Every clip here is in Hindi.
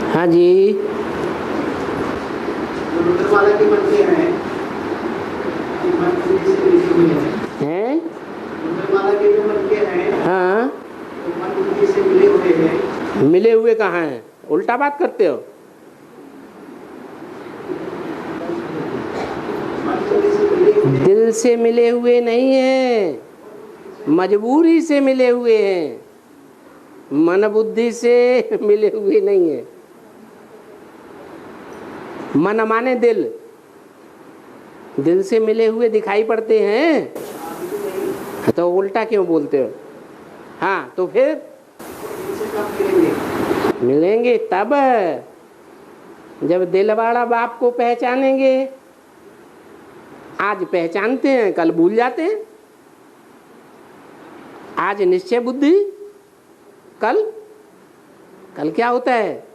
हाँ जी। रुद्रमाला के मंत्र हैं, हैं? रुद्रमाला के जो मंत्र हैं, हाँ, वो मंत्र से मिले हुए हैं। मिले हुए कहाँ हैं? उल्टा बात करते हो। दिल से मिले हुए नहीं हैं, मजबूरी से मिले हुए हैं, मन बुद्धि से मिले हुए नहीं है। मन माने दिल, दिल से मिले हुए दिखाई पड़ते हैं तो उल्टा क्यों बोलते हो? हाँ, तो फिर मिलेंगे तब जब दिलवाड़ा बाप को पहचानेंगे। आज पहचानते हैं, कल भूल जाते हैं। आज निश्चय बुद्धि, कल कल क्या होता है?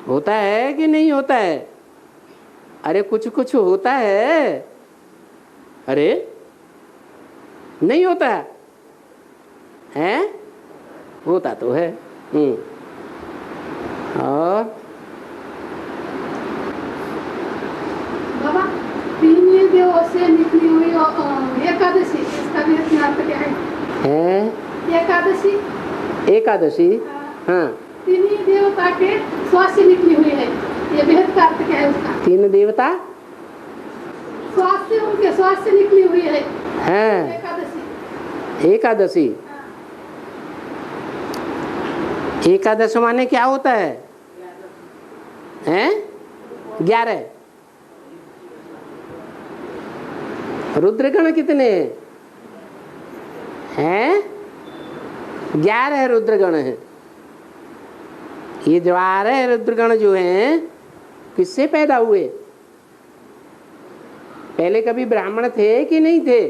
होता है कि नहीं होता है? अरे कुछ कुछ होता है। अरे नहीं होता है? होता तो है। और बाबा, तीन ये देवों से निकली हुई एकादशी, इसका भी अर्थ क्या है? एकादशी, एकादशी, हाँ, तीन ही देवता के श्वास से निकली हुई है, ये बेहद का अर्थ क्या है उसका? तीन देवता श्वास से, उनके श्वास से निकली हुई है एकादशी। एकादशी, एकादश माने क्या होता है? हैं? 11। रुद्रगण कितने हैं? 11 रुद्रगण हैं। ये 12 रुद्रगण जो हैं किससे पैदा हुए? पहले कभी ब्राह्मण थे कि नहीं थे?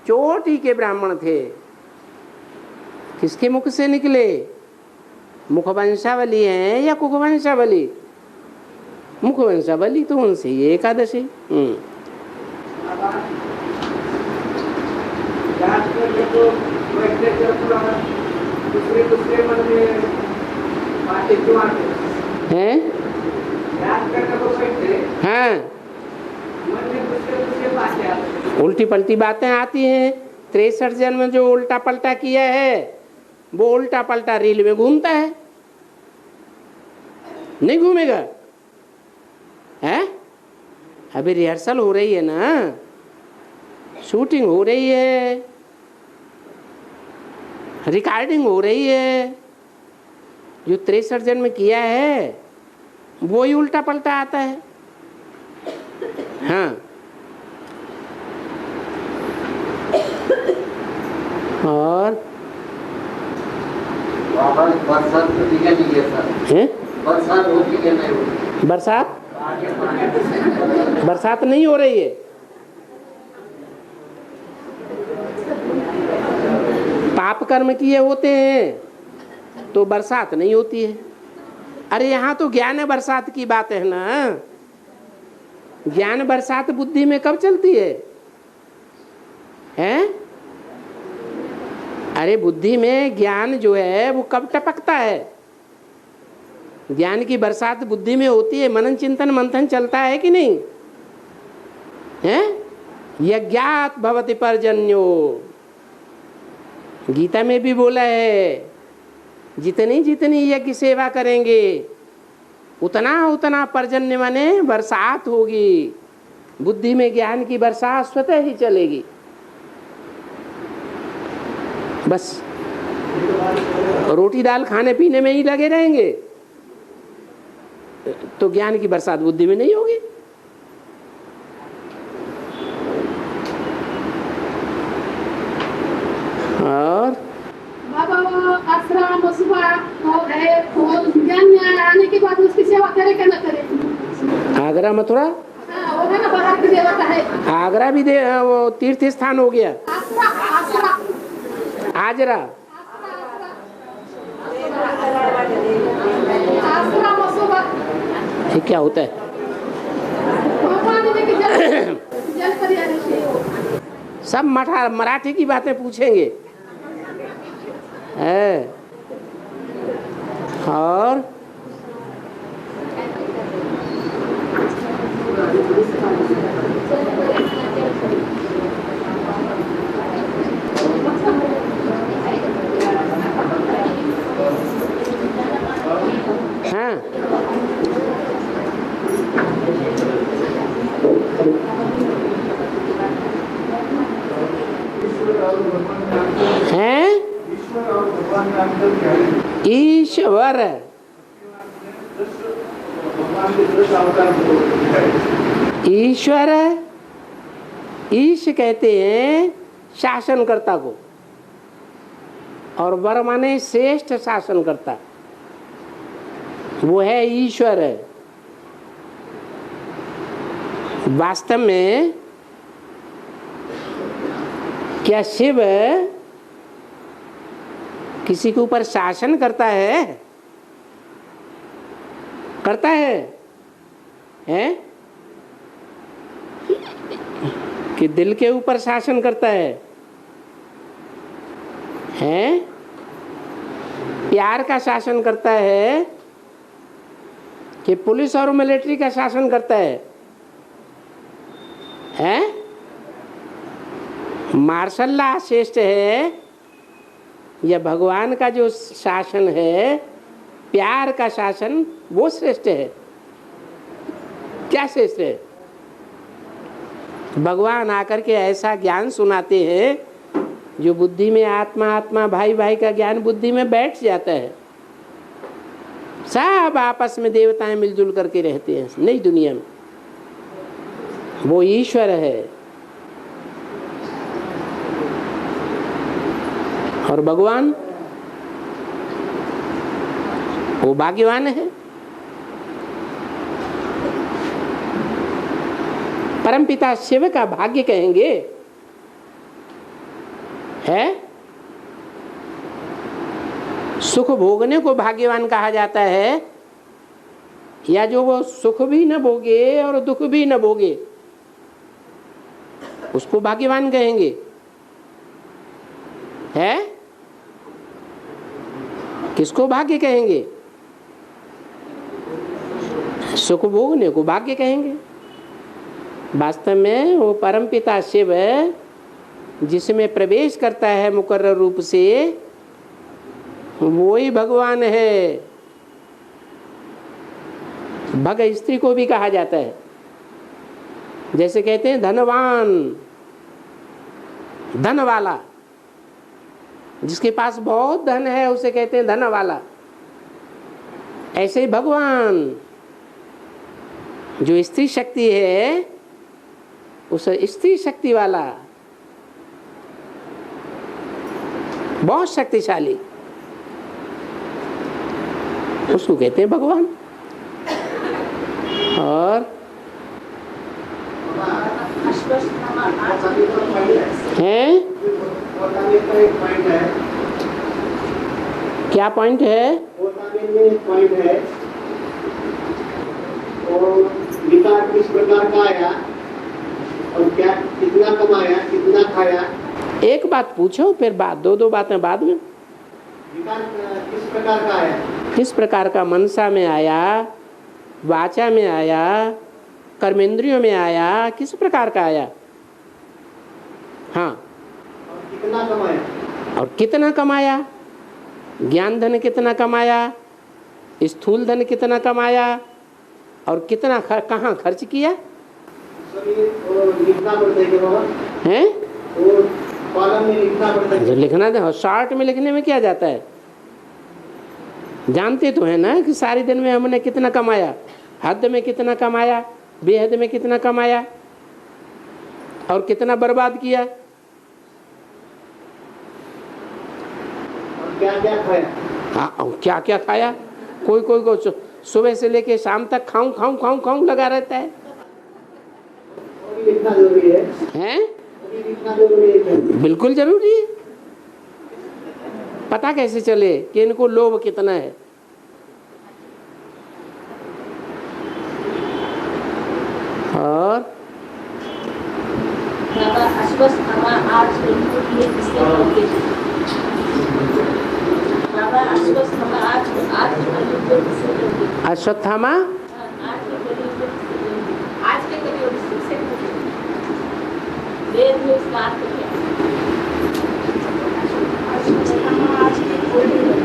चोटी के ब्राह्मण थे। किसके मुख से निकले? मुखवंशावली है या कुखवंशावली? मुखवंशावली, तो उनसे ये एकादशी। हैं? हाँ, उल्टी पलटी बातें आती हैं। 63 जन्म जो उल्टा पलटा किया है वो उल्टा पलटा रील में घूमता है। नहीं घूमेगा? है? अभी रिहर्सल हो रही है ना, शूटिंग हो रही है, रिकॉर्डिंग हो रही है। जो 63 जन्म किया है वो ही उल्टा पलटा आता है। हाँ, और बरसात होती है नहीं है सर? हैं? बरसात होती है नहीं होती? बरसात नहीं हो रही है। पाप कर्म किए होते हैं तो बरसात नहीं होती है। अरे यहाँ तो ज्ञान बरसात की बात है ना। ज्ञान बरसात बुद्धि में कब चलती है? हैं? अरे बुद्धि में ज्ञान जो है वो कब टपकता है? ज्ञान की बरसात बुद्धि में होती है, मनन चिंतन मंथन चलता है कि नहीं? हैं? यज्ञात भवति पर्जन्यो, गीता में भी बोला है जितनी जितनी यज्ञ सेवा करेंगे उतना उतना पर्जन्य माने बरसात होगी। बुद्धि में ज्ञान की बरसात स्वतः ही चलेगी। बस रोटी दाल खाने पीने में ही लगे रहेंगे तो ज्ञान की बरसात बुद्धि में नहीं होगी। और बाबा वो आश्रम सुबह है, ज्ञान आने के बाद उसकी सेवा करे क्या न करे? आगरा मथुरा, वो है ना बाहर की देवता है। आगरा भी वो तीर्थ स्थान हो गया। आसरा, आसरा, आजरा, आश्रम सुबह ये क्या होता है? भगवान ने कि जल परिहारी सब मराठी की बातें पूछेंगे। है और हाँ हैं ईश्वर ईश्वर ईश कहते हैं शासनकर्ता को, और वर माने श्रेष्ठ शासनकर्ता, वो है ईश्वर। वास्तव में क्या शिव किसी के ऊपर शासन करता है? करता है? हैं? कि दिल के ऊपर शासन करता है? हैं? प्यार का शासन करता है कि पुलिस और मिलिट्री का शासन करता है? हैं? मार्शल लॉ श्रेष्ठ है या भगवान का जो शासन है, प्यार का शासन, वो श्रेष्ठ है? क्या श्रेष्ठ है? भगवान आकर के ऐसा ज्ञान सुनाते हैं जो बुद्धि में आत्मा आत्मा भाई भाई का ज्ञान बुद्धि में बैठ जाता है। सब आपस में देवताएं मिलजुल करके रहते हैं नई दुनिया में। वो ईश्वर है। और भगवान वो भाग्यवान है। परमपिता शिव का भाग्य कहेंगे है। सुख भोगने को भाग्यवान कहा जाता है, या जो वो सुख भी न भोगे और दुख भी न भोगे उसको भाग्यवान कहेंगे है। किसको भाग्य कहेंगे? सुख भोगने को भाग्य कहेंगे। वास्तव में वो परमपिता शिव जिसमें प्रवेश करता है मुकर्रर रूप से, वो ही भगवान है। भग स्त्री को भी कहा जाता है। जैसे कहते हैं धनवान, धन वाला, जिसके पास बहुत धन है उसे कहते हैं धन वाला। ऐसे ही भगवान जो स्त्री शक्ति है उस स्त्री शक्ति वाला, बहुत शक्तिशाली, उसको कहते हैं भगवान। और हैं? क्या पॉइंट है? पॉइंट है और विकार किस प्रकार का आया और क्या, कितना कमाया, कितना खाया। एक बात पूछो फिर बात, दो बातें बाद में। विकार किस प्रकार का आया? किस प्रकार का? मनसा में आया, वाचा में आया, कर्मेंद्रियों में आया, किस प्रकार का आया? हाँ। और कितना कमाया? और कितना कमाया? ज्ञान धन कितना कमाया, स्थूल धन कितना कमाया, और कितना कहाँ खर्च किया लिखना पड़ता है? कॉलम में लिखना पड़ता है। लिखना दे, शॉर्ट में लिखने में क्या जाता है? जानते तो है ना कि सारे दिन में हमने कितना कमाया, हद में कितना कमाया, बेहद में कितना कमाया, और कितना बर्बाद किया, और क्या क्या खाया। हाँ, और क्या क्या खाया। कोई को सुबह से लेके शाम तक खाऊं खाऊं खाऊं खाऊं लगा रहता है। लिखना जरूरी है? हैं? लिखना जरूरी है? बिल्कुल जरूरी है। पता कैसे चले कि इनको लोभ कितना है? और आज कलयुग की है किसके होंगे बाबा अश्वत्थामा आज कलयुग में किसके होंगे अश्वत्थामा आज के कलयुग में किसके होंगे आज के कलयुग में किसके होंगे वेद में इसका अर्थ क्या है अश्वत्थामा आज के कलयुग में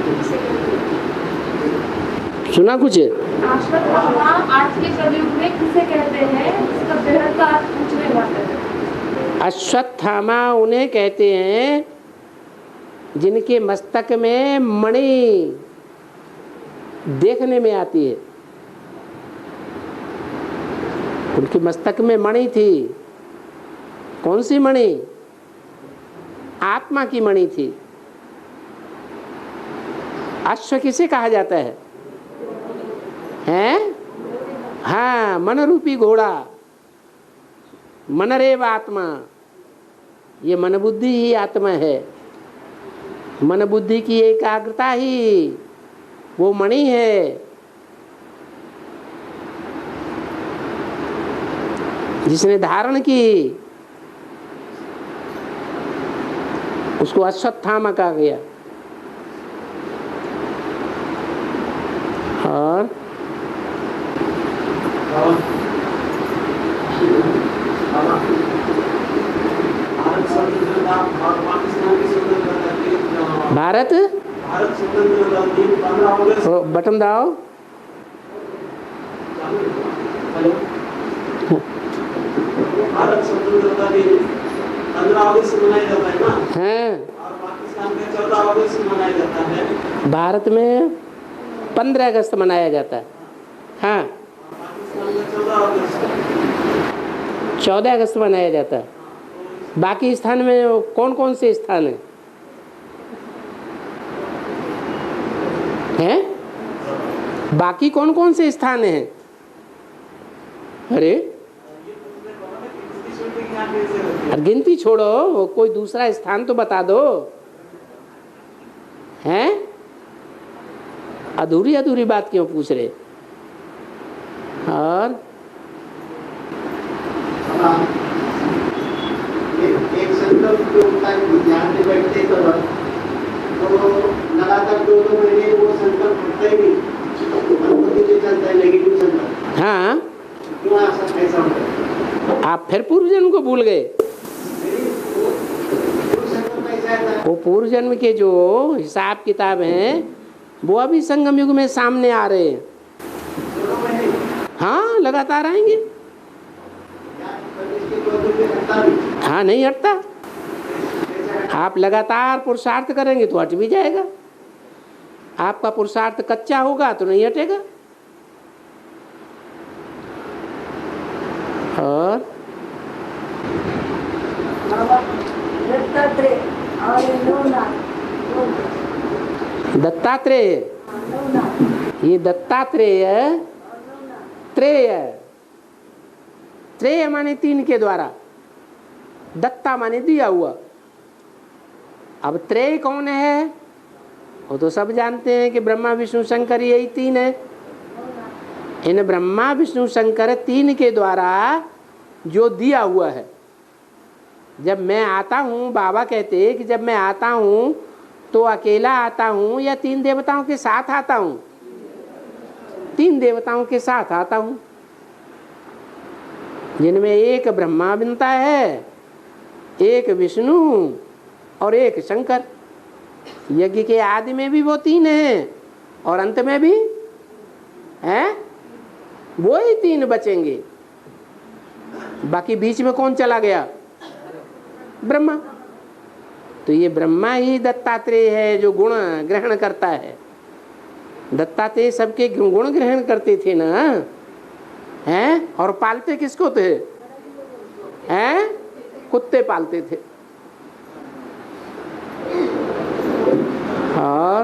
किसके होंगे सुना कुछ? अश्वत्थामा आज के कलयुग में किसे कहते हैं, इसका बेहद का अर्थ पूछने वाला है। अश्वत्थामा उन्हें कहते हैं जिनके मस्तक में मणि देखने में आती है। उनके मस्तक में मणि थी। कौन सी मणि? आत्मा की मणि थी। अश्व किसे कहा जाता है? हैं? हाँ, मन रूपी घोड़ा, मनरेव आत्मा। ये मन बुद्धि ही आत्मा है। मन बुद्धि की एकाग्रता ही वो मणि है जिसने धारण की, उसको अश्वत्थामा कहा गया। और भारत स्वतंत्रता दिन 15 अगस्त बटन दाओ। भारत स्वतंत्रता दिन 15 अगस्त को मनाया जाता है ना, हैं? और पाकिस्तान में 14 अगस्त को मनाया जाता है। भारत में 15 अगस्त मनाया जाता है। हाँ, पाकिस्तान में 14 अगस्त 14 अगस्त मनाया जाता है। बाकी स्थान में कौन कौन से स्थान हैं? हैं? बाकी कौन कौन से स्थान हैं? अरे गिनती छोड़ो, कोई दूसरा स्थान तो बता दो। हैं? अधूरी अधूरी बात क्यों पूछ रहे? और एक संकल्प जो होता है ध्यान में बैठते तो लगातार 2 महीने वो संकल्प हटता ही नहीं, पॉजिटिव चलता है, नेगेटिव संकल्प। हाँ, क्यों ऐसा होता है? आप फिर पूर्व जन्म को भूल गए। वो पूर्व जन्म के जो हिसाब किताब हैं वो अभी संगम युग में सामने आ रहे हैं। हाँ, लगातार आएंगे। हाँ, नहीं हटता। आप लगातार पुरुषार्थ करेंगे तो हट भी जाएगा। आपका पुरुषार्थ कच्चा होगा तो नहीं हटेगा। और दत्तात्रेय, ये दत्तात्रेय त्रेय, त्रेय माने 3 के द्वारा, दत्ता माने दिया हुआ। अब त्रेय कौन है? वो तो सब जानते हैं कि ब्रह्मा विष्णु शंकर यही 3 है। इन ब्रह्मा विष्णु शंकर 3 के द्वारा जो दिया हुआ है। जब मैं आता हूँ, बाबा कहते हैं कि जब मैं आता हूँ तो अकेला आता हूँ या 3 देवताओं के साथ आता हूँ? 3 देवताओं के साथ आता हूँ, जिनमें एक ब्रह्मा बनता है, एक विष्णु और एक शंकर। यज्ञ के आदि में भी वो 3 हैं और अंत में भी हैं, वो ही 3 बचेंगे। बाकी बीच में कौन चला गया? ब्रह्मा। तो ये ब्रह्मा ही दत्तात्रेय है जो गुण ग्रहण करता है। दत्तात्रेय सबके गुण ग्रहण करते थे ना, हैं? और पालते किसको थे? हैं? कुत्ते पालते थे। और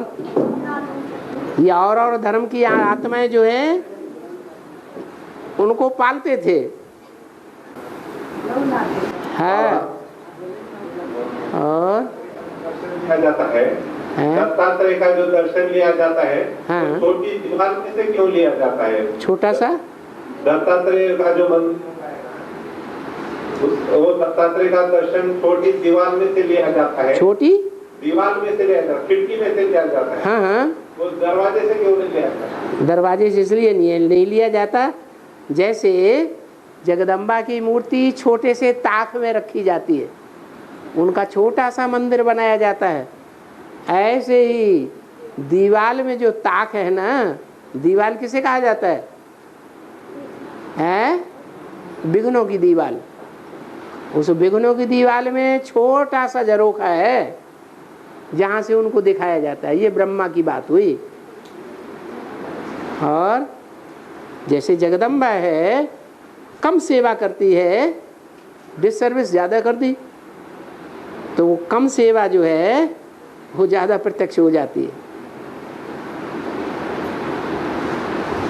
ये और धर्म की आत्माएं जो है उनको पालते थे। है और लिया जाता है, दत्तात्रेय का जो दर्शन लिया जाता है, हाँ। छोटी इमारत से क्यों लिया जाता है? छोटा सा दत्तात्रेय का जो वो दत्तात्रेय का दर्शन छोटी दीवार में से लिया जाता है, छोटी दीवार में से लिया जाता है, खिड़की में से लिया जाता है। हाँ हाँ, वो दरवाजे से क्यों नहीं लिया जाता? दरवाजे से इसलिए नहीं लिया जाता, जैसे जगदम्बा की मूर्ति छोटे से ताक में रखी जाती है, उनका छोटा सा मंदिर बनाया जाता है, ऐसे ही दीवाल में जो ताक है ना, दीवाल किसे कहा जाता है? विघ्नों की दीवाल। उस विघ्नों की दीवाल में छोटा सा झरोखा है जहाँ से उनको दिखाया जाता है। ये ब्रह्मा की बात हुई। और जैसे जगदम्बा है, कम सेवा करती है, डिसर्विस ज़्यादा कर दी, तो वो कम सेवा जो है वो ज़्यादा प्रत्यक्ष हो जाती है।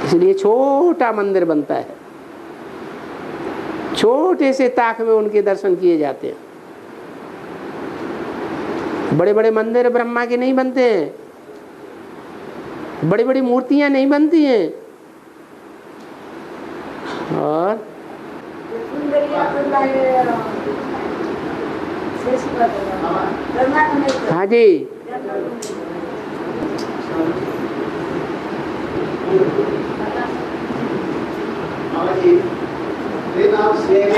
इसलिए छोटा मंदिर बनता है, छोटे से ताक में उनके दर्शन किए जाते हैं। बड़े बड़े मंदिर ब्रह्मा के नहीं बनते हैं, बड़ी बड़ी मूर्तियां नहीं बनती हैं। और हाँ जी,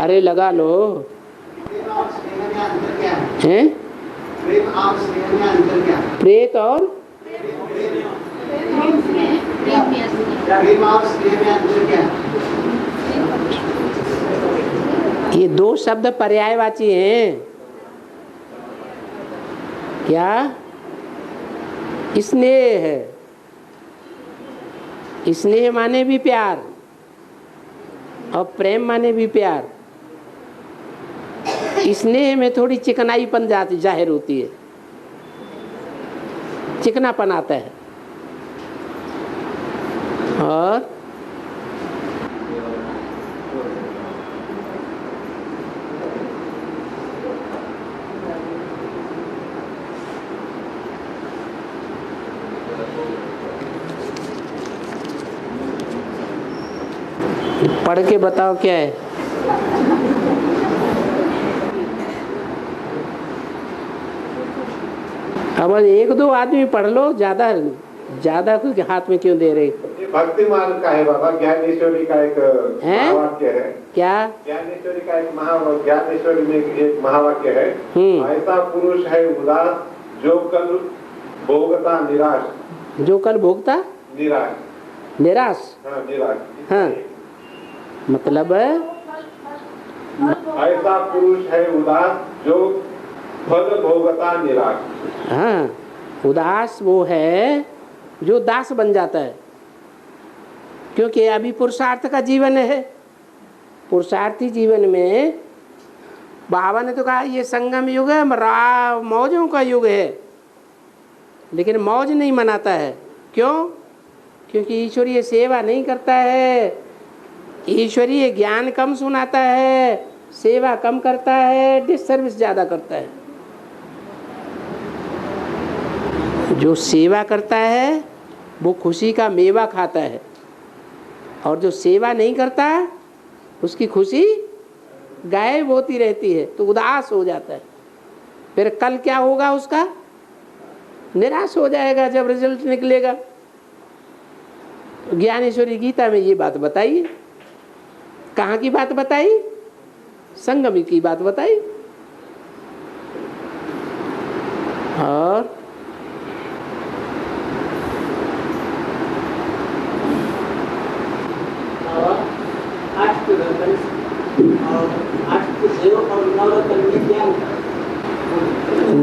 अरे लगा लो। हैं? प्रेत और ये दो शब्द पर्यायवाची हैं। क्या? स्नेह है, स्नेह माने भी प्यार और प्रेम माने भी प्यार। स्नेह में थोड़ी चिकनाईपन जाहिर होती है, चिकनापन आता है। और पढ़ के बताओ क्या है। अब एक दो आदमी पढ़ लो, ज्यादा तो हाथ में क्यों दे रहे? भक्ति मार्ग का है बाबा, ज्ञानेश्वरी का एक महावाक्य है। क्या? ज्ञानेश्वरी का एक ज्ञानेश्वरी में एक महावाक्य है, ऐसा पुरुष है उदास जो कल भोगता निराश। जो कल भोगता निराश। हाँ, निराश। हाँ, मतलब ऐसा पुरुष है उदास जो फल भोगता निराश। हाँ, उदास वो है जो दास बन जाता है, क्योंकि अभी पुरुषार्थ का जीवन है। पुरुषार्थी जीवन में बाबा ने तो कहा ये संगम युग है, मौजों का युग है, लेकिन मौज नहीं मनाता है। क्यों? क्योंकि ईश्वरीय सेवा नहीं करता है, ईश्वरीय ज्ञान कम सुनाता है, सेवा कम करता है, डिसर्विस ज़्यादा करता है। जो सेवा करता है वो खुशी का मेवा खाता है, और जो सेवा नहीं करता उसकी खुशी गायब होती रहती है, तो उदास हो जाता है। फिर कल क्या होगा उसका? निराश हो जाएगा जब रिजल्ट निकलेगा। ज्ञानेश्वरी गीता में ये बात बताई है। कहाँ की बात बताई? संगम की बात बताई। और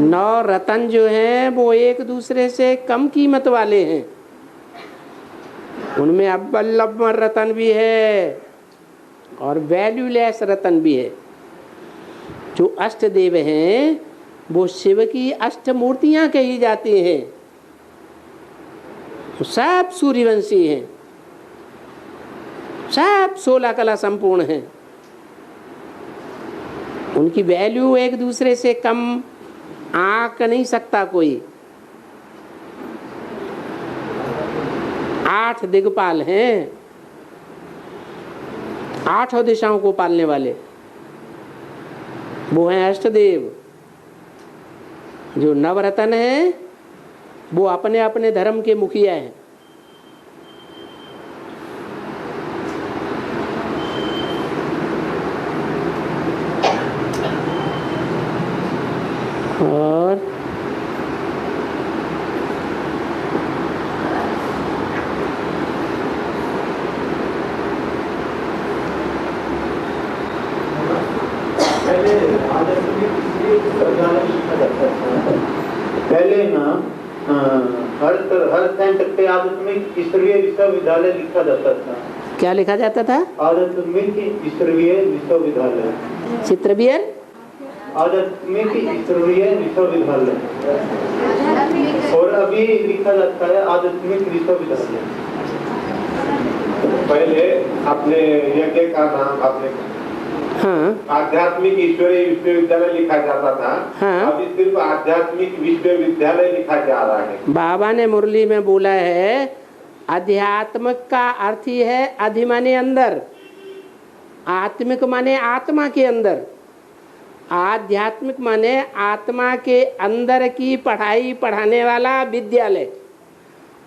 नौ रतन जो हैं वो एक दूसरे से कम कीमत वाले हैं। उनमें अव्वल नंबर रतन भी है और वैल्यूलेस रतन भी है। जो अष्ट देव हैं वो शिव की अष्ट मूर्तियां कही जाती हैं। सब सूर्यवंशी हैं, सब 16 कला संपूर्ण हैं। उनकी वैल्यू एक दूसरे से कम आंक नहीं सकता कोई। 8 दिग्पाल हैं, 8 दिशाओं को पालने वाले। वो हैं अष्टदेव। जो नवरत्न है वो अपने अपने धर्म के मुखिया हैं। और पहले ना हर सेंटर पे आध्यात्मिक ईश्वरीय विश्वविद्यालय लिखा जाता था। क्या लिखा जाता था? आध्यात्मिक ईश्वरीय विश्वविद्यालय। चित्रबियर आध्यात्मिक ईश्वरीय विश्वविद्यालय, और अभी लिखा जाता है आध्यात्मिक विश्वविद्यालय। पहले अपने यज्ञ का नाम आपने हाँ आध्यात्मिक ईश्वरीय विश्वविद्यालय लिखा जाता था। हाँ। अभी सिर्फ आध्यात्मिक विश्वविद्यालय लिखा जा रहा है। बाबा ने मुरली में बोला है अध्यात्मिक का अर्थ ही है अधि माने अंदर, आत्मिक माने आत्मा के अंदर, आध्यात्मिक माने आत्मा के अंदर की पढ़ाई पढ़ाने वाला विद्यालय,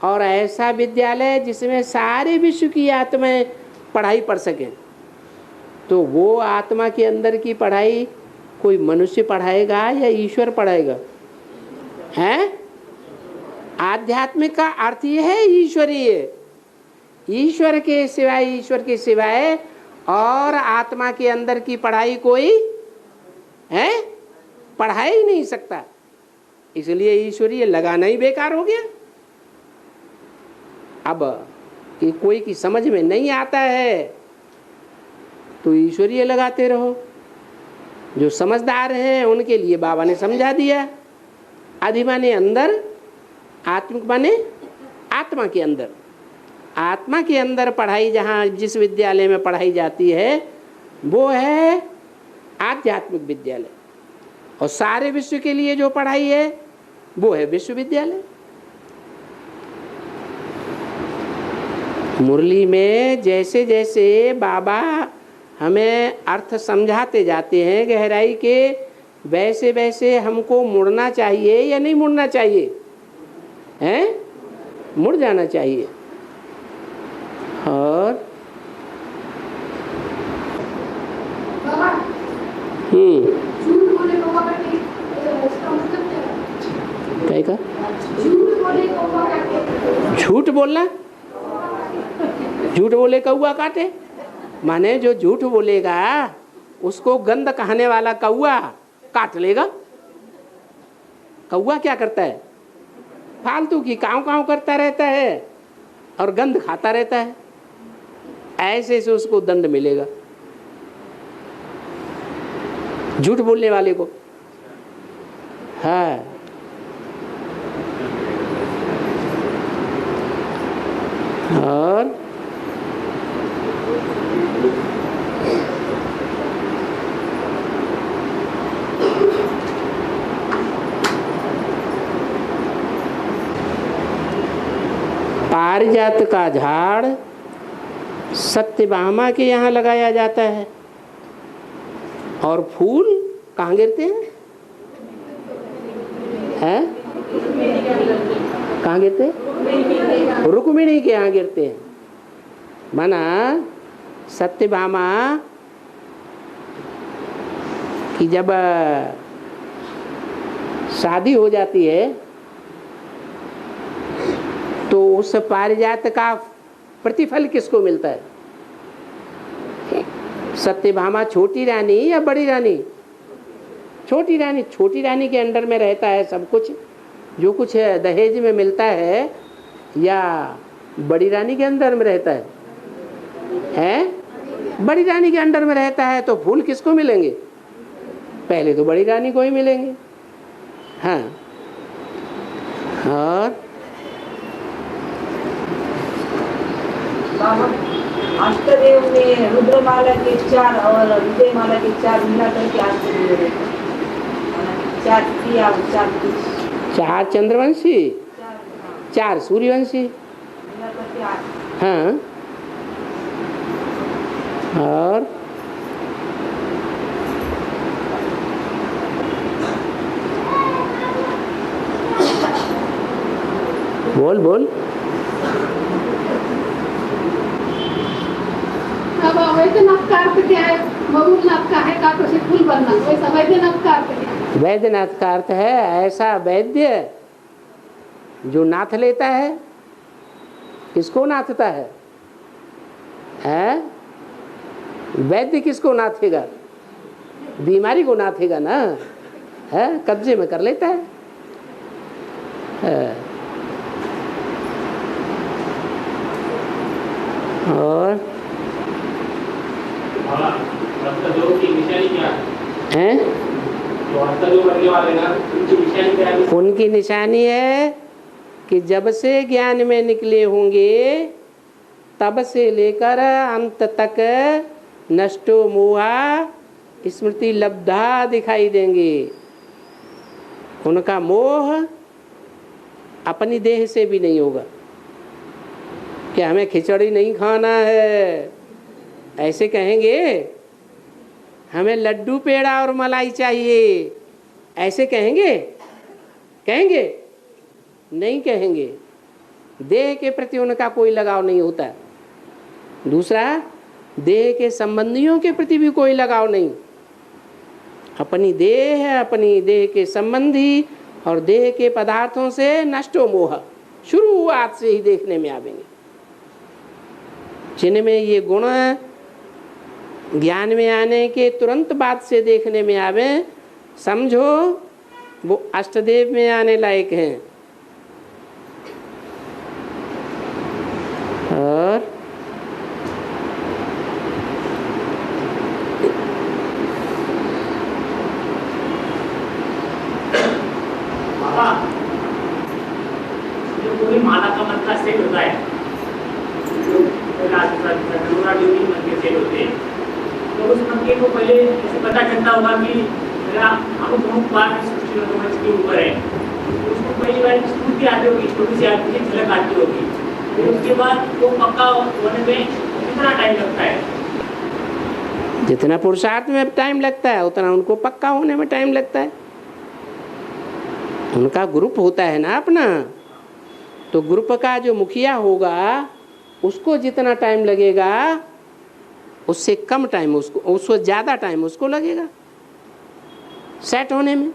और ऐसा विद्यालय जिसमें सारे विश्व की आत्माएं पढ़ाई पढ़ सकें। तो वो आत्मा के अंदर की पढ़ाई कोई मनुष्य पढ़ाएगा या ईश्वर पढ़ाएगा? हैं? आध्यात्मिक का अर्थ ये है ईश्वरीय, ईश्वर के सिवाय और आत्मा के अंदर की पढ़ाई कोई है पढ़ा ही नहीं सकता। इसलिए ईश्वरीय लगाना ही बेकार हो गया। अब कि कोई की समझ में नहीं आता है तो ईश्वरीय लगाते रहो। जो समझदार हैं उनके लिए बाबा ने समझा दिया अधि माने अंदर, आत्मिक माने आत्मा के अंदर। आत्मा के अंदर पढ़ाई जहाँ जिस विद्यालय में पढ़ाई जाती है वो है आध्यात्मिक विद्यालय, और सारे विश्व के लिए जो पढ़ाई है वो है विश्वविद्यालय। मुरली में जैसे जैसे बाबा हमें अर्थ समझाते जाते हैं गहराई के, वैसे वैसे हमको मुड़ना चाहिए या नहीं मुड़ना चाहिए? हैं? मुड़ जाना चाहिए। और बाबा झूठ बोले कौवा काटे, इसका मतलब क्या है? क्या का? झूठ बोले कौवा काटे। झूठ बोलना, झूठ बोले कौआ काटे, माने जो झूठ बोलेगा उसको गंध कहने वाला कौआ काट लेगा। कौआ क्या करता है? फालतू की काँव काँव करता रहता है और गंध खाता रहता है, ऐसे से उसको दंड मिलेगा झूठ बोलने वाले को। हाँ, और पारिजात का झाड़ सत्यभामा के यहाँ लगाया जाता है, और फूल कहाँ गिरते हैं? कहाँ गिरते हैं? रुक्मिणी के यहाँ गिरते हैं। माना सत्यभामा की जब शादी हो जाती है तो उस पारिजात का प्रतिफल किसको मिलता है? सत्यभामा छोटी रानी या बड़ी रानी? छोटी रानी। छोटी रानी के अंडर में रहता है सब कुछ, जो कुछ है दहेज में मिलता है, या बड़ी रानी के अंदर में रहता है? हैं? बड़ी रानी के अंडर में रहता है तो फूल किसको मिलेंगे? पहले तो बड़ी रानी को ही मिलेंगे। हाँ, और अष्टदेव में रुद्रमाला के 4 और विजयमाला के 4 मिला करके अष्टदेव है। 4 क्रिया, 4 कुछ, 4 चंद्रवंशी, 4 सूर्यवंशी। मिला करके 8। हाँ, और बोल बोल। अब वैद्यनाथ का अर्थ क्या है? ममूलनाथ का है का तो से फूल बनना, वैसा वैद्यनाथ का अर्थ क्या है? वैद्यनाथ का अर्थ है ऐसा वैद्य जो नाथ लेता है। किसको नाथता है? हैं? वैद्य किसको नाथेगा? बीमारी को नाथेगा ना, है कब्जे में कर लेता है। और की निशानी क्या है? जो करने वाले ना उनकी निशानी क्या है? उनकी निशानी है कि जब से ज्ञान में निकले होंगे तब से लेकर अंत तक नष्टो मोहा स्मृति लब्धा दिखाई देंगे। उनका मोह अपनी देह से भी नहीं होगा कि हमें खिचड़ी नहीं खाना है, ऐसे कहेंगे। हमें लड्डू पेड़ा और मलाई चाहिए, ऐसे कहेंगे? कहेंगे? नहीं कहेंगे। देह के प्रति उनका कोई लगाव नहीं होता। दूसरा, देह के संबंधियों के प्रति भी कोई लगाव नहीं। अपनी देह, अपनी देह के संबंधी और देह के पदार्थों से नष्टो मोह शुरुआत से ही देखने में आवेंगे। जिनमें ये गुण ज्ञान में आने के तुरंत बाद से देखने में आवे, समझो वो अष्टदेव में आने लायक हैं। और बाबा जो पूरी माला का मंत्र सेट होता है, जो मंत्र सेट होते हैं, तो उस मंत्र को पहले ऐसे पता चलता होगा कि मेरा हम प्रमुख बात सृष्टि के ऊपर है, तो उसको पहली बार स्फूर्ति आती होगी, छोटी सी आती है, झलक आती होगी, फिर उसके बाद वो पक्का होने में कितना टाइम लगता है? जितना पुरुषार्थ में टाइम लगता है उतना उनको पक्का होने में टाइम लगता है। उनका ग्रुप होता है ना अपना, तो ग्रुप का जो मुखिया होगा उसको जितना टाइम लगेगा उससे कम टाइम उसको ज़्यादा टाइम उसको लगेगा सेट होने में।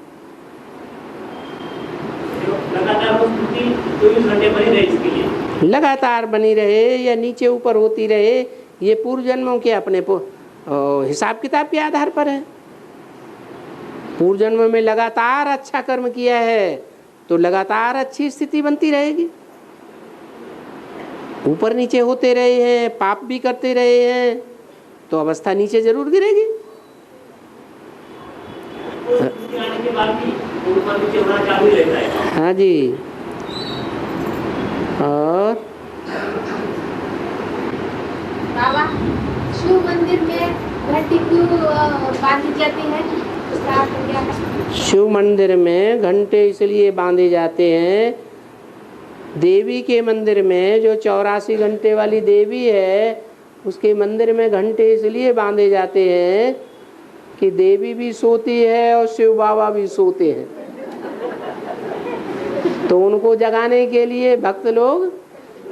लगातार वो स्थिति 24 घंटे बनी रहे, इसके लिए लगातार बनी रहे या नीचे ऊपर होती रहे, ये पूर्व जन्मों के अपने हिसाब किताब के आधार पर है। पूर्व जन्म में लगातार अच्छा कर्म किया है तो लगातार अच्छी स्थिति बनती रहेगी। ऊपर नीचे होते रहे हैं, पाप भी करते रहे हैं, तो अवस्था नीचे जरूर गिरेगी। आने के बाद भी ऊपर नीचे होना चालू रहता है। हाँ जी। और बाबा, शिव मंदिर में घंटी क्यों बांधी जाती है? उसका अर्थ क्या है? शिव मंदिर में घंटे इसलिए बांधे जाते हैं, देवी के मंदिर में जो 84 घंटे वाली देवी है उसके मंदिर में घंटे इसलिए बांधे जाते हैं कि देवी भी सोती है और शिव बाबा भी सोते हैं, तो उनको जगाने के लिए भक्त लोग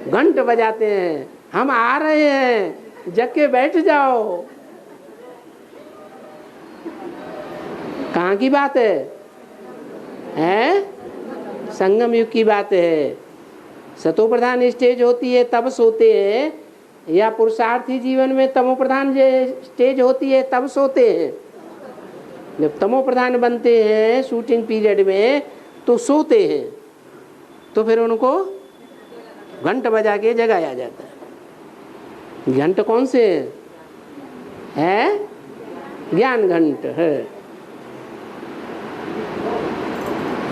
घंट बजाते हैं, हम आ रहे हैं, जग के बैठ जाओ। कहाँ की बात है? संगम युग की बात है। सतो प्रधान स्टेज होती है तब सोते हैं, या पुरुषार्थी जीवन में तमो प्रधान स्टेज होती है तब सोते हैं। जब तमो प्रधान बनते हैं शूटिंग पीरियड में तो सोते हैं, तो फिर उनको घंट बजा के जगाया जाता है। घंट कौन से है? ज्ञान घंट है।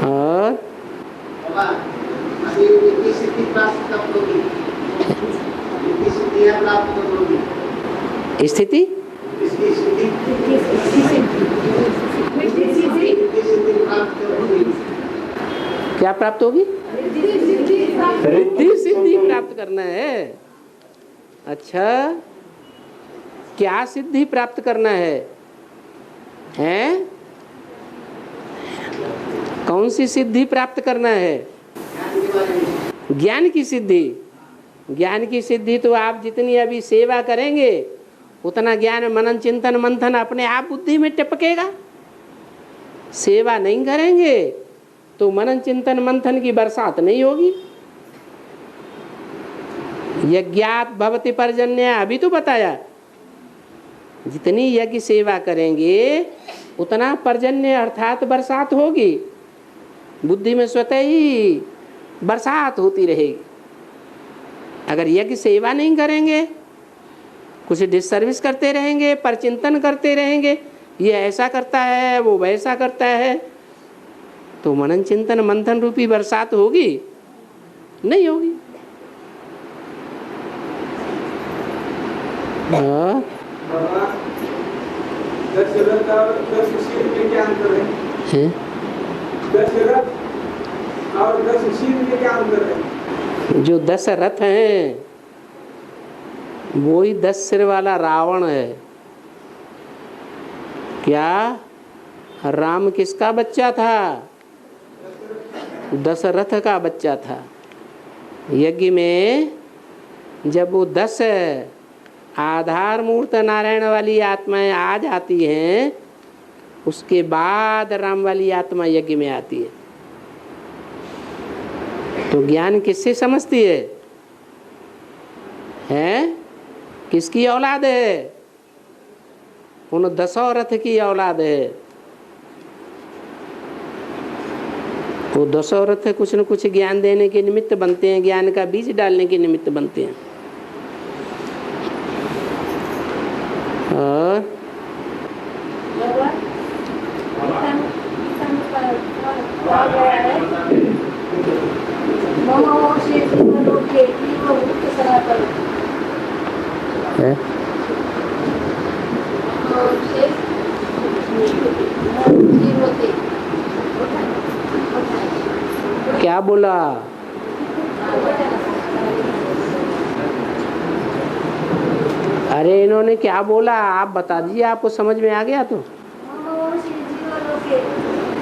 और स्थिति प्राप्त कब होगी? स्थिति प्राप्त कब होगी? स्थिति इसकी स्थिति प्राप्त कब होगी? क्या प्राप्त होगी? रिद्धि सिद्धि प्राप्त करना है। अच्छा, क्या सिद्धि प्राप्त करना है? हैं? कौन सी सिद्धि प्राप्त करना है? ज्ञान की सिद्धि, ज्ञान की सिद्धि तो आप जितनी अभी सेवा करेंगे उतना ज्ञान मनन चिंतन मंथन अपने आप बुद्धि में टपकेगा। सेवा नहीं करेंगे तो मनन चिंतन मंथन की बरसात नहीं होगी। यज्ञात भवति पर्जन्य, अभी तो बताया, जितनी यज्ञ सेवा करेंगे उतना पर्जन्य अर्थात बरसात होगी, बुद्धि में स्वतः ही बरसात होती रहेगी। अगर यज्ञ सेवा नहीं करेंगे, कुछ डिसर्विस करते रहेंगे, परचिंतन करते रहेंगे, ये ऐसा करता है वो वैसा करता है, तो मनन चिंतन मंथन रूपी बरसात होगी नहीं होगी। हाँ? दशरथ और दशशील में क्या अंतर है? दशरथ और दशशील में क्या अंतर है? जो 10 रथ हैं वो ही 10 सिर वाला रावण है। क्या राम किसका बच्चा था? दशरथ का बच्चा था। यज्ञ में जब वो 10 आधार मूर्त नारायण वाली आत्माएं आ जाती हैं, उसके बाद राम वाली आत्मा यज्ञ में आती है। तो ज्ञान किससे समझती है? हैं? किसकी औलाद है? उन 10 रथ की औलाद है। वो 10 रथ कुछ न कुछ ज्ञान देने के निमित्त बनते हैं, ज्ञान का बीज डालने के निमित्त बनते हैं। और है? क्या बोला? अरे इन्होंने क्या बोला आप बता दीजिए, आपको समझ में आ गया तो।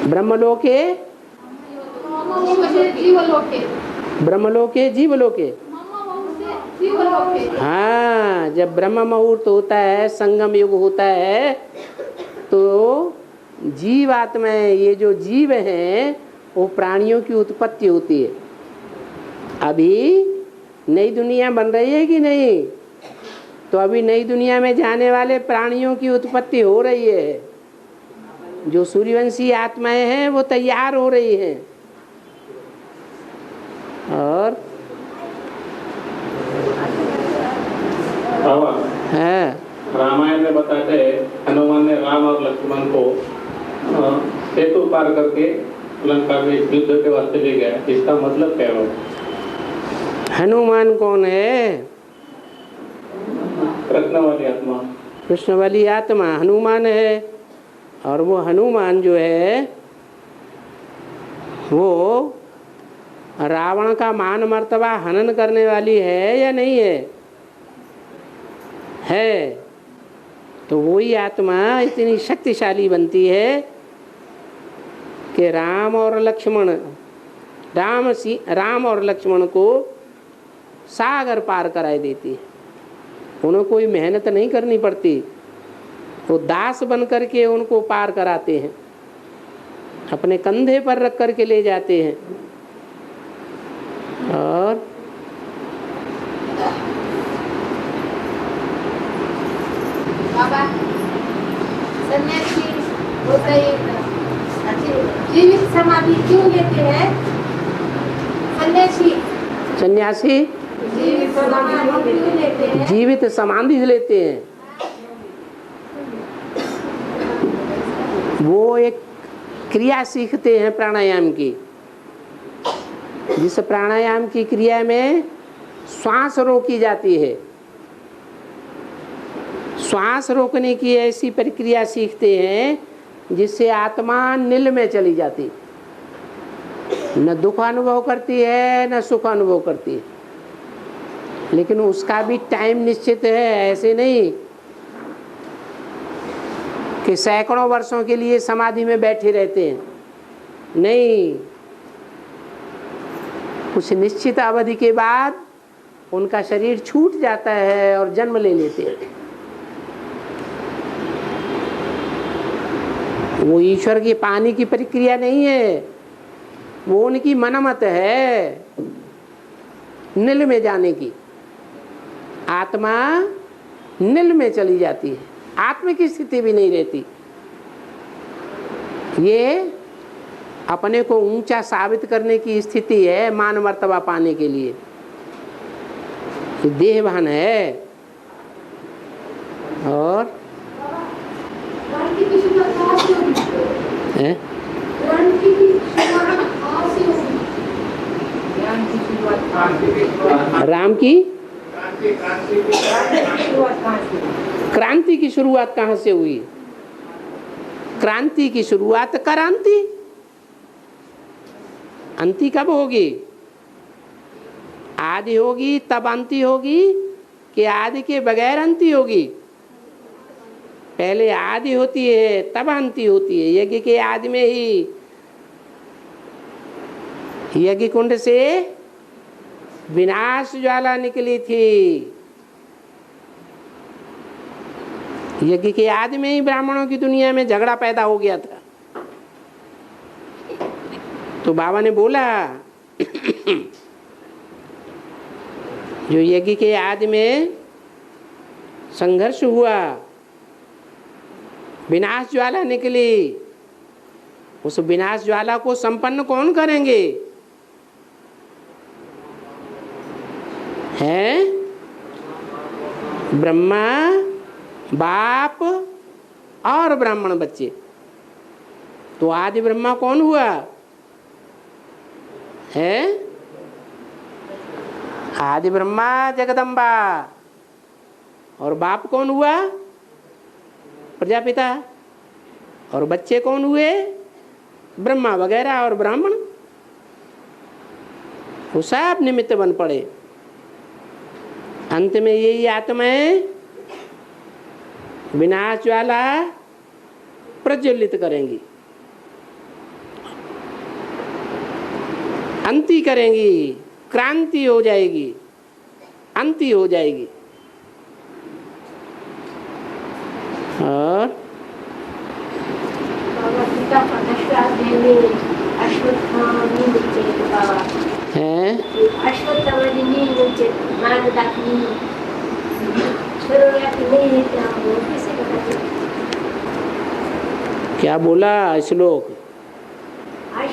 ब्रह्मलोके ब्रह्मलोके जीवलोके। हाँ, जब ब्रह्म मुहूर्त होता है, संगम युग होता है, तो जीव आत्माएं, ये जो जीव हैं वो प्राणियों की उत्पत्ति होती है। अभी नई दुनिया बन रही है कि नहीं? तो अभी नई दुनिया में जाने वाले प्राणियों की उत्पत्ति हो रही है। जो सूर्यवंशी आत्माएं हैं वो तैयार हो रही हैं। और है रामायण में बताते हैं हनुमान ने राम और लक्ष्मण को सेतु पार करके लंका में युद्ध के वास्ते ले गया। इसका मतलब क्या है? हनुमान कौन है? कृष्ण वाली आत्मा। कृष्ण वाली आत्मा हनुमान है। और वो हनुमान जो है वो रावण का मान मर्तबा हनन करने वाली है या नहीं है? है। तो वही आत्मा इतनी शक्तिशाली बनती है कि राम और लक्ष्मण को सागर पार कराई देती है। उन्हें कोई मेहनत नहीं करनी पड़ती, वो दास बन करके उनको पार कराते हैं, अपने कंधे पर रख करके ले जाते हैं। और बाबा सन्यासी होता है, जीवित समाधि क्यों लेते हैं? सन्यासी जीवित समाधि क्यों लेते हैं? जीवित समाधि लेते हैं। वो एक क्रिया सीखते हैं प्राणायाम की। जिस प्राणायाम की क्रिया में श्वास रोकी जाती है, श्वास रोकने की ऐसी प्रक्रिया सीखते हैं जिससे आत्मा नील में चली जाती, न दुख अनुभव करती है न सुख अनुभव करती है। लेकिन उसका भी टाइम निश्चित है। ऐसे नहीं कि सैकड़ों वर्षों के लिए समाधि में बैठे रहते हैं। नहीं, कुछ निश्चित अवधि के बाद उनका शरीर छूट जाता है और जन्म ले लेते हैं। वो ईश्वर की पाने की प्रक्रिया नहीं है, वो उनकी मनमत है नील में जाने की। आत्मा नील में चली जाती है, आत्मा की स्थिति भी नहीं रहती। ये अपने को ऊंचा साबित करने की स्थिति है मान मर्तबा पाने के लिए। ये देहभान है। और क्रांति की शुरुआत कहाँ से होगी? है? क्रांति की शुरुआत कहाँ से होगी? ज्ञान की शुरुआत कहाँ से? राम की शुरुआत कहाँ से? क्रांति की शुरुआत कहाँ से हुई? क्रांति की शुरुआत क्रांति, अंति कब होगी? आदि होगी तब अंति होगी कि आदि के बगैर अंति होगी? पहले आदि होती है तब अंति होती है। यज्ञ के आदि में ही यज्ञ कुंड से विनाश ज्वाला निकली थी। यज्ञ के आदि में ही ब्राह्मणों की दुनिया में झगड़ा पैदा हो गया था। तो बाबा ने बोला जो यज्ञ के आदि में संघर्ष हुआ, विनाश ज्वाला निकली, उस विनाश ज्वाला को संपन्न कौन करेंगे? है ब्रह्मा, बाप और ब्राह्मण बच्चे। तो आदि ब्रह्मा कौन हुआ है? आदि ब्रह्मा जगदम्बा। और बाप कौन हुआ? प्रजापिता। और बच्चे कौन हुए? ब्रह्मा वगैरह और ब्राह्मण। वो सब निमित्त बन पड़े। अंत में यही आत्मा है विनाश ज्वाला प्रज्वलित करेंगी, अंति करेंगी, क्रांति हो जाएगी, अंति हो जाएगी। और है क्या बोला श्लोक? हाँ,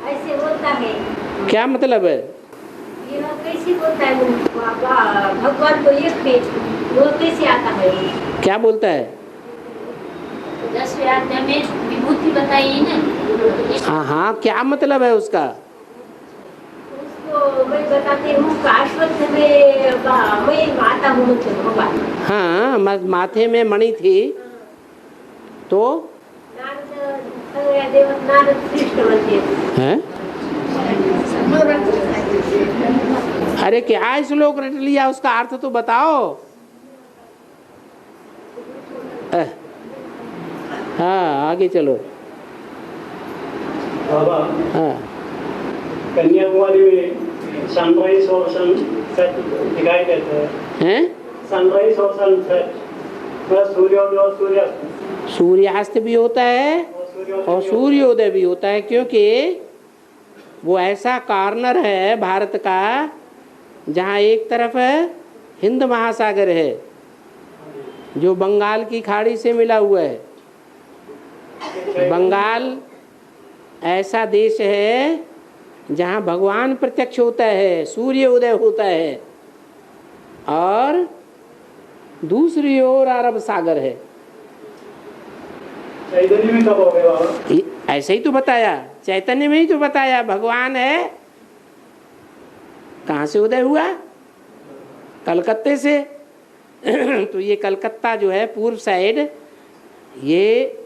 ऐसे बोलता है। क्या मतलब है? यह कैसे बोलता है? भगवान तो एक है, वो कैसे आता है? क्या बोलता है? 10वें अध्याय में विभूति बताई ना। हाँ हाँ, क्या मतलब है उसका? उसको मैं बताती हूँ। अश्वत्थ में मैं आता हूँ भगवान। हाँ, माथे में मणि थी तो नारद श्रेष्ठ बनते हैं। अरे क्या श्लोक रट लिया, उसका अर्थ तो बताओ। हाँ, आगे चलो। बाबा, हाँ, कन्याकुमारी में सनराइज और सनसेट दिखाई देते हैं। सनराइज और सनसेट, सूर्योदय और सूर्यास्त। सूर्यास्त भी होता है और सूर्योदय भी होता है, क्योंकि वो ऐसा कॉर्नर है भारत का जहाँ एक तरफ हिंद महासागर है जो बंगाल की खाड़ी से मिला हुआ है। बंगाल ऐसा देश है जहाँ भगवान प्रत्यक्ष होता है, सूर्य उदय होता है, और दूसरी ओर अरब सागर है। चैतन्य में कब हो गए बाबा? ऐसे ही तो बताया, चैतन्य में ही तो बताया। भगवान है, कहाँ से उदय हुआ? कलकत्ते से। तो ये कलकत्ता जो है पूर्व साइड, ये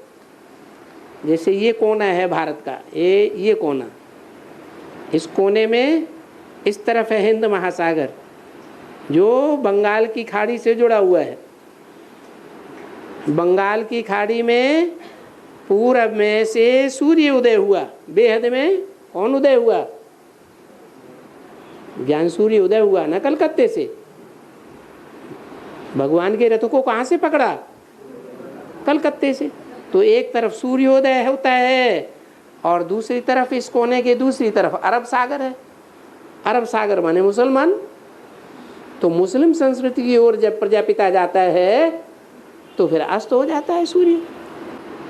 जैसे ये कोना है भारत का, ये कोना, इस कोने में इस तरफ है हिंद महासागर जो बंगाल की खाड़ी से जुड़ा हुआ है। बंगाल की खाड़ी में पूरब में से सूर्य उदय हुआ, बेहद में कौन उदय हुआ? ज्ञान सूर्य उदय हुआ ना कलकत्ते से। भगवान के रथ को कहाँ से पकड़ा? कलकत्ते से। तो एक तरफ सूर्योदय होता है और दूसरी तरफ इस कोने के दूसरी तरफ अरब सागर है। अरब सागर माने मुसलमान। तो मुस्लिम संस्कृति की ओर जब प्रजापिता जाता है तो फिर अस्त हो जाता है सूर्य।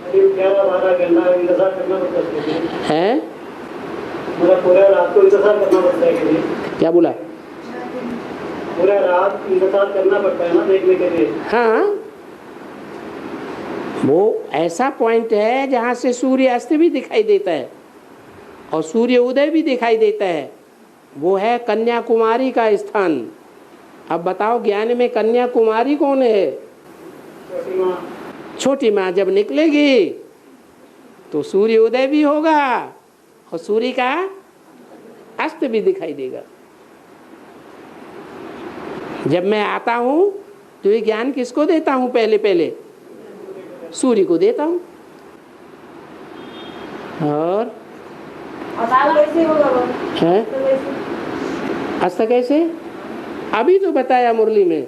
11-12 घंटा इंतजार करना पड़ता है, मतलब पूरा रात को इंतजार करना पड़ता है के लिए। क्या बोला? पूरा रात इंतजार करना पड़ता है ना देखने के लिए। हाँ, वो ऐसा पॉइंट है जहाँ से सूर्य अस्त भी दिखाई देता है और सूर्य उदय भी दिखाई देता है। वो है कन्याकुमारी का स्थान। अब बताओ ज्ञान में कन्याकुमारी कौन है? छोटी माँ जब निकलेगी तो सूर्य उदय भी होगा और सूर्य का अस्त भी दिखाई देगा। जब मैं आता हूँ तो ये ज्ञान किसको देता हूँ? पहले पहले सूर्य को देता हूँ। और है अस्त कैसे? अभी तो बताया मुरली में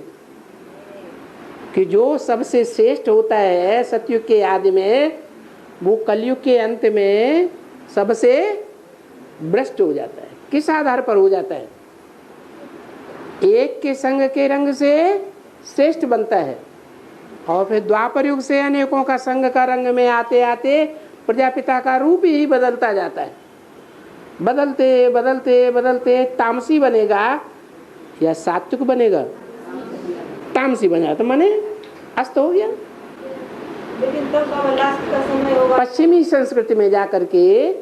कि जो सबसे श्रेष्ठ होता है सतयुग के आदि में, वो कलयुग के अंत में सबसे भ्रष्ट हो जाता है। किस आधार पर हो जाता है? एक के संग के रंग से श्रेष्ठ बनता है और फिर द्वापर युग से अनेकों का संग का रंग में आते आते प्रजापिता का रूप ही बदलता जाता है। बदलते बदलते बदलते तामसी बनेगा या सात्विक बनेगा? तामसी बना तो माने अस्त हो गया। लेकिन तब लास्ट का समय होगा, पश्चिमी संस्कृति में जाकर के,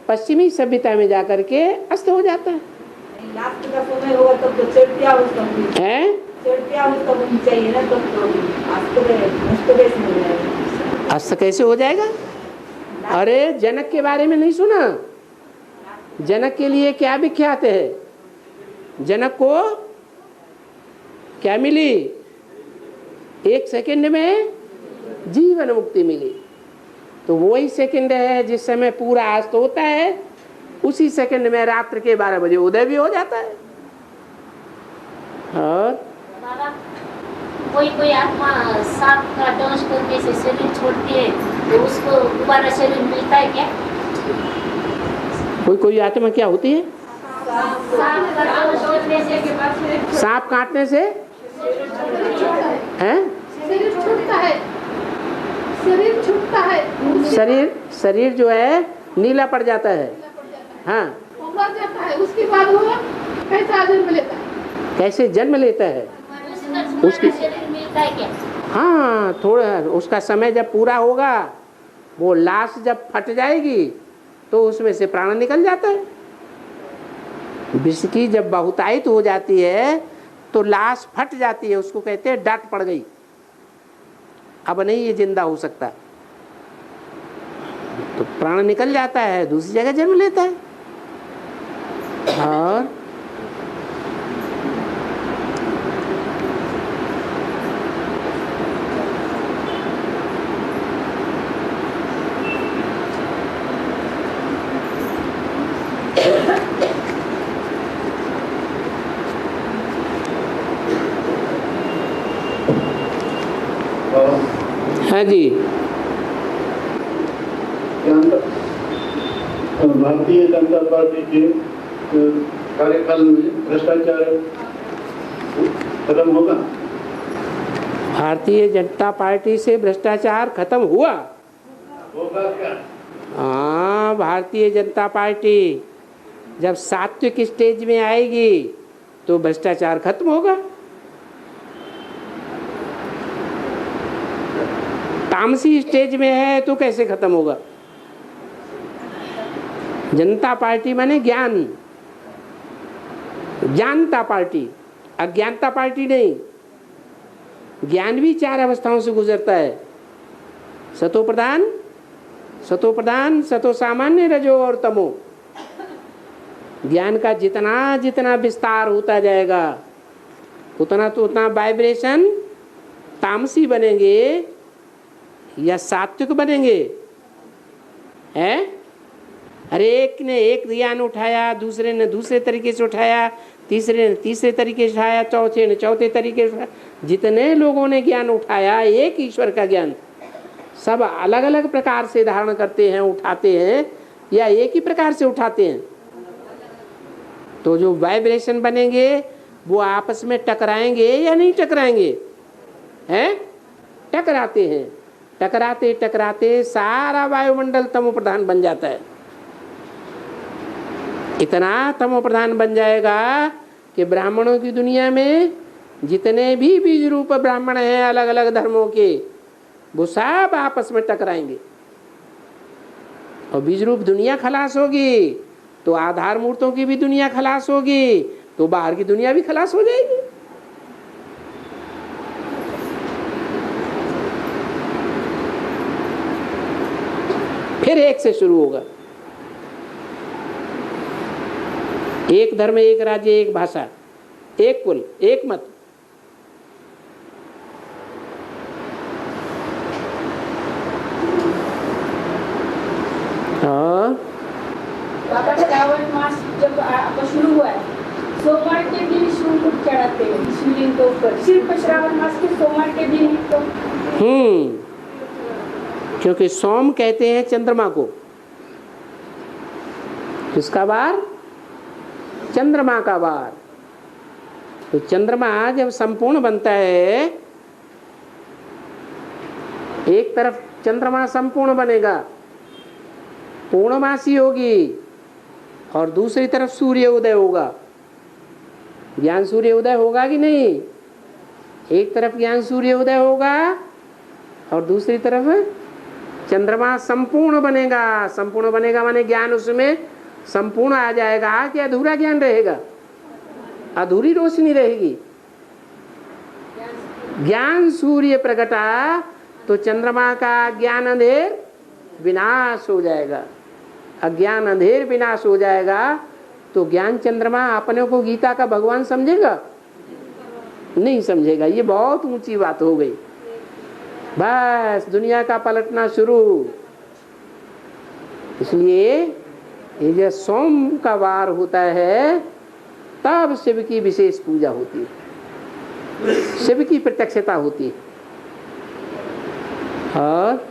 पश्चिमी सभ्यता में जाकर के अस्त हो जाता है। लास्ट का समय होगा तब तो चढ़तिया है, चढ़तिया होनी चाहिए ना, तब तो अस्त कैसे हो जाएगा? अरे जनक के बारे में नहीं सुना? जनक के लिए क्या विख्यात है? जनक को क्या मिली? 1 सेकंड में जीवन मुक्ति मिली। तो वही सेकंड है जिस समय पूरा अस्त होता है, उसी सेकंड में रात्रि के 12 बजे उदय भी हो जाता है। और कोई आत्मा सांप का दंश करने से शरीर छोड़ती है तो उसको दोबारा शरीर मिलता है क्या? कोई आत्मा क्या होती है? सांप काटने से हैं? शरीर छूटता है, शरीर छूटता है, शरीर जो है नीला पड़ जाता है। हाँ, वो मर जाता है। उसके बाद वो कैसा जन्म लेता है? कैसे जन्म लेता है? उसकी शरीर मिलता है क्या? हाँ, थोड़ा उसका समय जब पूरा होगा, वो लाश जब फट जाएगी तो उसमें से प्राण निकल जाता है। विष की जब बहुतायित हो जाती है तो लाश फट जाती है, उसको कहते हैं डांट पड़ गई, अब नहीं ये जिंदा हो सकता, तो प्राण निकल जाता है, दूसरी जगह जन्म लेता है। और हाँ जी, भारतीय जनता पार्टी के कार्यकाल में भ्रष्टाचार खत्म होगा? भारतीय जनता पार्टी से भ्रष्टाचार खत्म हुआ? होगा क्या? हाँ, भारतीय जनता पार्टी जब सात्विक स्टेज में आएगी तो भ्रष्टाचार खत्म होगा। तामसी स्टेज में है तो कैसे खत्म होगा? जनता पार्टी माने ज्ञान, ज्ञानता पार्टी, अज्ञानता पार्टी नहीं। ज्ञान भी 4 अवस्थाओं से गुजरता है, सतो प्रधान, सतो सामान्य, रजो और तमो। ज्ञान का जितना जितना विस्तार होता जाएगा उतना तो उतना वाइब्रेशन तामसी बनेंगे या सात्विक बनेंगे? है? अरे एक ने एक ज्ञान उठाया, दूसरे ने दूसरे तरीके से उठाया, तीसरे ने तीसरे तरीके से उठाया, चौथे ने चौथे तरीके से उठाया। जितने लोगों ने ज्ञान उठाया, एक ईश्वर का ज्ञान, सब अलग अलग प्रकार से धारण करते हैं, उठाते हैं, या एक ही प्रकार से उठाते हैं? तो जो वाइब्रेशन बनेंगे वो आपस में टकराएंगे या नहीं टकराएंगे? हैं? टकराते हैं। टकराते टकराते सारा वायुमंडल तमो प्रधान बन जाता है। इतना तमो प्रधान बन जाएगा कि ब्राह्मणों की दुनिया में जितने भी बीज रूप ब्राह्मण हैं अलग अलग धर्मों के, वो सब आपस में टकराएंगे और बीज रूप दुनिया खलास होगी, तो आधार मूर्तों की भी दुनिया खलास होगी, तो बाहर की दुनिया भी खलास हो जाएगी। फिर एक से शुरू होगा। एक धर्म, एक राज्य, एक भाषा, एक कुल, एक मत। बाबा श्रावण मास जब शुरू हुआ है, सोमवार के दिन शिव चढ़ाते हैं शिवलिंग के ऊपर, सिर्फ श्रावण मास के सोमवार के दिन ही तो। क्योंकि सोम कहते हैं चंद्रमा को। किसका वार? चंद्रमा का वार। तो चंद्रमा जब संपूर्ण बनता है, एक तरफ चंद्रमा संपूर्ण बनेगा, पूर्णमासी होगी, और दूसरी तरफ सूर्य उदय होगा। ज्ञान सूर्य उदय होगा कि नहीं? एक तरफ ज्ञान सूर्य उदय होगा और दूसरी तरफ चंद्रमा संपूर्ण बनेगा। संपूर्ण बनेगा माने ज्ञान उसमें संपूर्ण आ जाएगा कि अधूरा ज्ञान रहेगा? अधूरी रोशनी रहेगी। ज्ञान सूर्य प्रगटा तो चंद्रमा का ज्ञान अंधेर विनाश हो जाएगा। अज्ञान अंधेर विनाश हो जाएगा तो ज्ञान चंद्रमा अपने को गीता का भगवान समझेगा? नहीं समझेगा। ये बहुत ऊंची बात हो गई। बस दुनिया का पलटना शुरू। इसलिए ये जब सोम का वार होता है तब शिव की विशेष पूजा होती है, शिव की प्रत्यक्षता होती है। और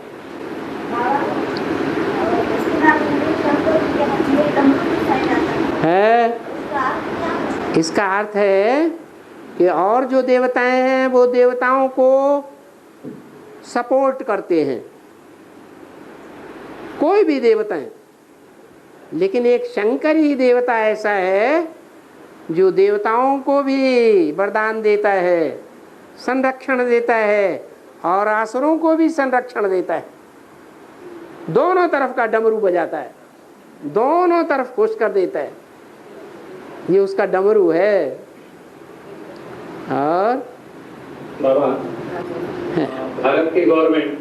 है इसका अर्थ है कि और जो देवताएं हैं वो देवताओं को सपोर्ट करते हैं, कोई भी देवताएं। लेकिन एक शंकर ही देवता ऐसा है जो देवताओं को भी वरदान देता है, संरक्षण देता है, और असुरों को भी संरक्षण देता है। दोनों तरफ का डमरू बजाता है, दोनों तरफ खुश कर देता है। ये उसका डमरू है। और बाबा, भारत की गवर्नमेंट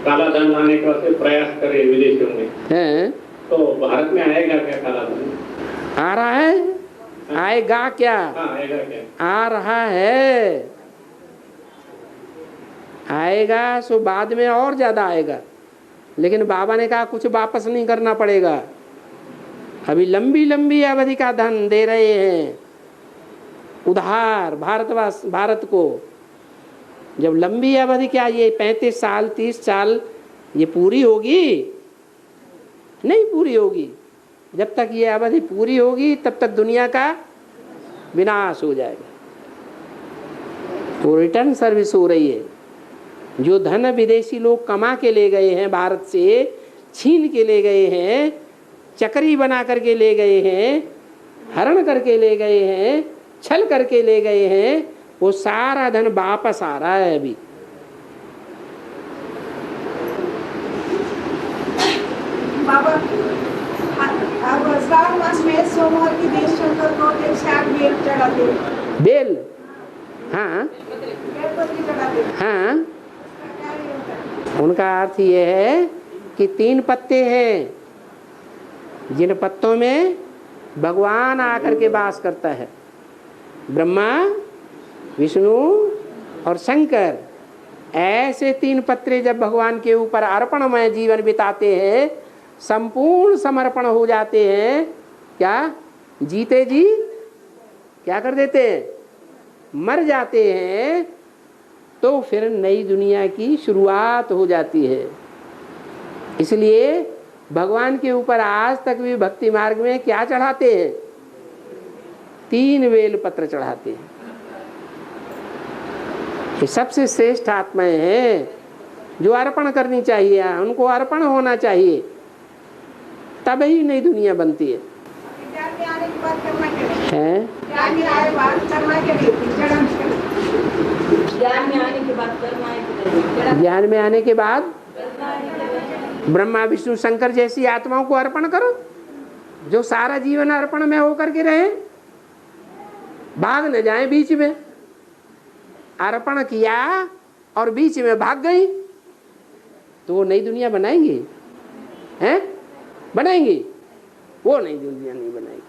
काला धन लाने का प्रयास करे विदेशों में, हैं? तो भारत में आएगा क्या काला धन? आ रहा है। आएगा क्या? आएगा क्या? आ रहा है। आएगा सो बाद में और ज्यादा आएगा। लेकिन बाबा ने कहा कुछ वापस नहीं करना पड़ेगा। अभी लंबी लंबी अवधि का धन दे रहे हैं उधार भारत को। जब लंबी अवधि, क्या ये 35 साल 30 साल ये पूरी होगी? नहीं पूरी होगी। जब तक ये अवधि पूरी होगी तब तक दुनिया का विनाश हो जाएगा। तो रिटर्न सर्विस हो रही है। जो धन विदेशी लोग कमा के ले गए हैं, भारत से छीन के ले गए हैं, चक्री बना करके ले गए हैं, हरण करके ले गए हैं, छल करके ले गए हैं, वो सारा धन वापस आ रहा है अभी। बाबा, अब श्रावण मास में सोमवार के दिन शंकर को एक साथ बेल चढ़ाते हैं। बेल? हाँ बेलपत्री चढ़ाते हैं। हाँ, उनका अर्थ ये है कि 3 पत्ते हैं जिन पत्तों में भगवान आकर के वास करता है। ब्रह्मा, विष्णु और शंकर, ऐसे 3 पत्रे जब भगवान के ऊपर अर्पणमय जीवन बिताते हैं संपूर्ण समर्पण हो जाते हैं, क्या जीते जी क्या कर देते हैं, मर जाते हैं, तो फिर नई दुनिया की शुरुआत हो जाती है। इसलिए भगवान के ऊपर आज तक भी भक्ति मार्ग में क्या चढ़ाते हैं, 3 बेल पत्र चढ़ाते हैं। ये सबसे श्रेष्ठ आत्माएं हैं जो अर्पण करनी चाहिए, उनको अर्पण होना चाहिए, तभी नई दुनिया बनती है। हैं? ज्ञान में आने के बाद करना है। ज्ञान में आने के बाद ब्रह्मा विष्णु शंकर जैसी आत्माओं को अर्पण करो, जो सारा जीवन अर्पण में होकर के रहे, भाग न जाए बीच में। अर्पण किया और बीच में भाग गई तो वो नई दुनिया बनाएंगे, हैं? बनाएंगे? वो नई दुनिया नहीं बनाएगी।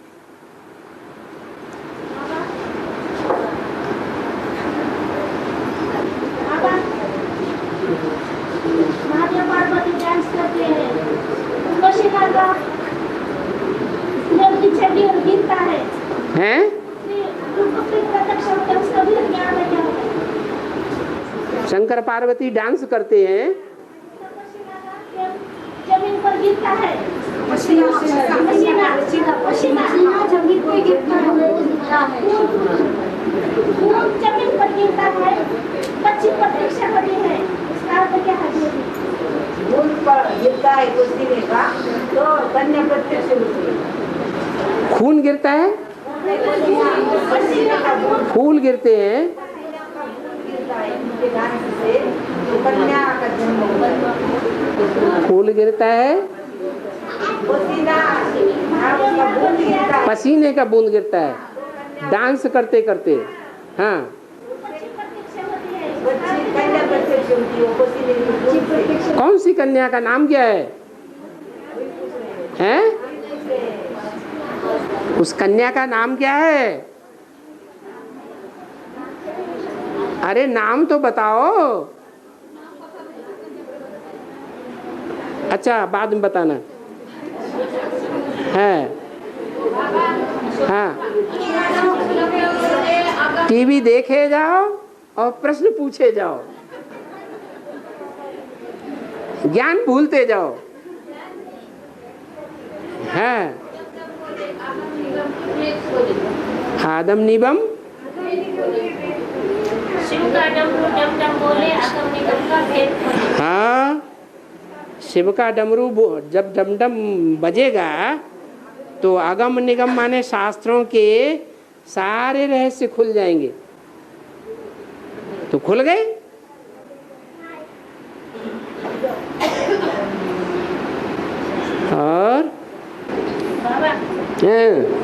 महादेव पार्वती डांस करते हैं, पसीना का जब पीछे भी गिरता है, हैं? शंकर पार्वती डांस करते हैं, जमीन पर गिरता है, पसीना जमीन पर गिरता है, जमीन पर गिरता है, बच्ची प्रतीक्षा करी है, इसका अर्थ क्या है? खून पर गिरता है पसीने का तो कन्या प्रत्यक्ष होती है। खून गिरता है, फूल गिरते हैं, फूल गिरता है, पसीने का बूंद गिरता है डांस करते करते। हाँ, कौन सी कन्या का नाम क्या है? हैं? उस कन्या का नाम क्या है? अरे नाम तो बताओ। अच्छा, बाद में बताना है। हाँ, टीवी देखे जाओ और प्रश्न पूछे जाओ, ज्ञान भूलते जाओ। है आदम निगम, शिव का डमरू डम डम बोले, आदम निगम का भेद खोले। हाँ, शिव का डमरू जब डम डम बजेगा तो अगम निगम माने शास्त्रों के सारे रहस्य खुल जाएंगे। तो खुल गए। और बाबा,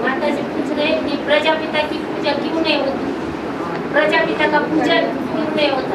माता जी पूछ रहे कि प्रजापिता की पूजा क्यों नहीं होती, प्रजापिता का पूजन क्यों नहीं होता?